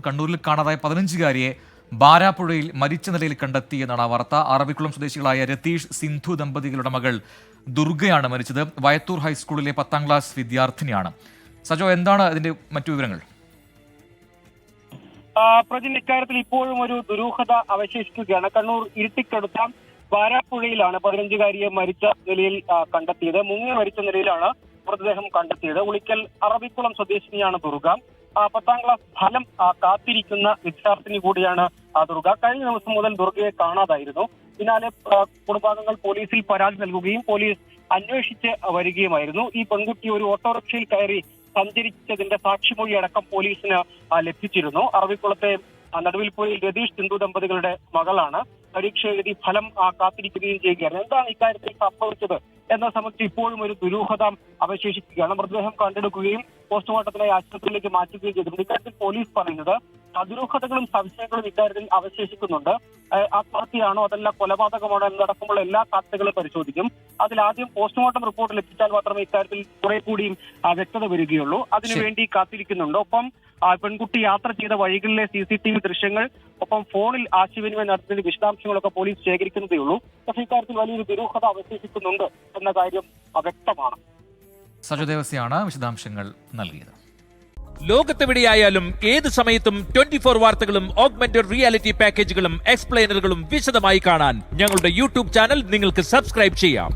കണ്ണൂരിൽ കാണാതായ 15-കാരിയെ ബാരാപ്പുഴയിൽ മരിച്ച നിലയിൽ കണ്ടെത്തി എന്നാണ് വാർത്ത. അറബിക്കുളം സ്വദേശികളായ രതീഷ് സിന്ധു ദമ്പതികളുടെ മകൾ ദുർഗയാണ് മരിച്ചത്. വയത്തൂർ ഹൈസ്കൂളിലെ 10ാം ക്ലാസ് വിദ്യാർത്ഥിനിയാണ്. സജോ, എന്താണ് ഇതിന്റെ മറ്റു വിവരങ്ങൾ? പ്രജിൻ, ഇക്കാര്യത്തിൽ ഇപ്പോഴും ഒരു ദുരൂഹത അവശേഷിക്കുകയാണ്. കണ്ണൂർ ഇരിട്ടിക്കടുത്ത ബാരാപ്പുഴയിലാണ് 15-കാരിയെ മരിച്ച നിലയിൽ കണ്ടെത്തിയത്. മുങ്ങി മരിച്ച നിലയിലാണ് മൃതദേഹം കണ്ടെത്തിയത്. ഉളിക്കൽ അറബിക്കുളം സ്വദേശിനിയാണ് ദുർഗ. 10ാം ക്ലാസ് ഫലം കാത്തിരിക്കുന്ന വിദ്യാർത്ഥിനി കൂടിയാണ് ദുർഗ. കഴിഞ്ഞ ദിവസം മുതൽ ദുർഗയെ കാണാതായിരുന്നു. പിന്നാലെ കുടുംബാംഗങ്ങൾ പോലീസിൽ പരാതി നൽകുകയും പോലീസ് അന്വേഷിച്ച് വരികയുമായിരുന്നു. ഈ പെൺകുട്ടി ഒരു ഓട്ടോറിക്ഷയിൽ കയറി സഞ്ചരിച്ചതിന്റെ സാക്ഷിമൊഴി അടക്കം പോലീസിന് ലഭിച്ചിരുന്നു. അറബിക്കുളത്തെ നടുവിൽപ്പുഴയിൽ രതീഷ് സിന്ധു ദമ്പതികളുടെ മകളാണ്. പരീക്ഷ എഴുതി ഫലം കാത്തിരിക്കുകയും ചെയ്യുകയാണ്. എന്താണ് ഇക്കാര്യത്തിൽ സംഭവിച്ചത് എന്ന സംബന്ധിച്ച് ഇപ്പോഴും ഒരു ദുരൂഹത അവശേഷിക്കുകയാണ്. മൃതദേഹം കണ്ടെടുക്കുകയും പോസ്റ്റ്മോർട്ടത്തിനായി ആശുപത്രിയിലേക്ക് മാറ്റുകയും ചെയ്തിട്ടുണ്ട്. ഇക്കാര്യത്തിൽ പോലീസ് പറയുന്നത് ദുരൂഹതകളും സംശയങ്ങളും ഇക്കാര്യത്തിൽ അവശേഷിക്കുന്നുണ്ട്. ആത്മഹത്യയാണോ അതല്ല കൊലപാതകമാണോ എന്നടക്കമുള്ള എല്ലാ സാധ്യതകളും പരിശോധിക്കും. അതിലാദ്യം പോസ്റ്റ്മോർട്ടം റിപ്പോർട്ട് ലഭിച്ചാൽ മാത്രമേ ഇക്കാര്യത്തിൽ കുറെ കൂടിയും വ്യക്തത വരികയുള്ളൂ. അതിനുവേണ്ടി കാത്തിരിക്കുന്നുണ്ട്. ഒപ്പം പെൺകുട്ടി യാത്ര ചെയ്ത വഴികളിലെ CCTV ദൃശ്യങ്ങൾ, ഒപ്പം ഫോണിൽ ആശയവിനിമയം നടത്തുന്നതിന്റെ വിശദാംശങ്ങളൊക്കെ പോലീസ് ശേഖരിക്കുന്നതേ ഉള്ളൂ. പക്ഷേ ഇക്കാര്യത്തിൽ വലിയൊരു ദുരൂഹത അവശേഷിക്കുന്നുണ്ട് എന്ന കാര്യം വ്യക്തമാണ്. സജോ ദേവസ്യാണ് വിശദാംശങ്ങൾ നൽകിയത്. ലോകത്തെവിടെയായാലും ഏത് സമയത്തും 24 വാർത്തകളും ഓഗ്മെന്റഡ് റിയാലിറ്റി പാക്കേജുകളും എക്സ്പ്ലെയിനറുകളും വിശദമായി കാണാൻ ഞങ്ങളുടെ YouTube ചാനൽ നിങ്ങൾക്ക് സബ്സ്ക്രൈബ് ചെയ്യാം.